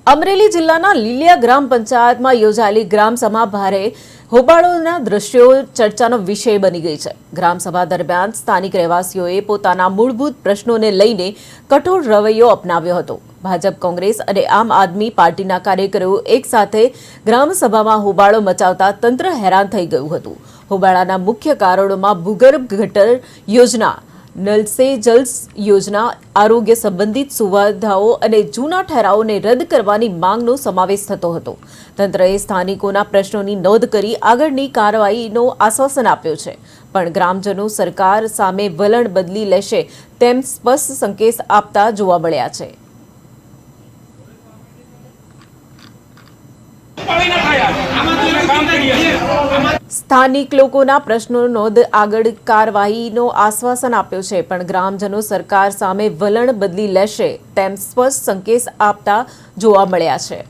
અમરેલી જિલ્લાના લીલિયા ગ્રામ પંચાયતમાં યોજાયેલી ગ્રામસભા ભારે હોબાળોના દ્રશ્યો ચર્ચાનો વિષય બની ગઈ છે। ગ્રામસભા દરમિયાન સ્થાનિક રહેવાસીઓએ પોતાના મૂળભૂત પ્રશ્નોને લઈને કઠોર રવૈયો અપનાવ્યો હતો। ભાજપ, કોંગ્રેસ અને આમ આદમી પાર્ટીના કાર્યકરો એકસાથે ગ્રામસભામાં હોબાળો મચાવતા તંત્ર હેરાન થઈ ગયું હતું। હોબાળાના મુખ્ય કારણોમાં ભૂગર્ભ ગટર યોજના, નલ સે જલ યોજના, આરોગ્ય સંબંધિત સુવિધાઓ અને જૂના ઠરાવોને રદ કરવાની માંગનો સમાવેશ થતો હતો। તંત્રએ સ્થાનિકોના પ્રશ્નોની નોંધ કરી આગળની કાર્યવાહીનો આશ્વાસન આપ્યો છે, પણ ગ્રામજનો સરકાર સામે વલણ બદલી લેશે તેમ સ્પષ્ટ સંકેત આપતા જોવા મળ્યા છે। સ્થાનિક લોકોના પ્રશ્નો નોંધ આગળ કાર્યવાહીનો આશ્વાસન આપ્યો છે, પણ ગ્રામજનો સરકાર સામે વલણ બદલી લેશે તેમ સ્પષ્ટ સંકેત આપતા જોવા મળ્યા છે।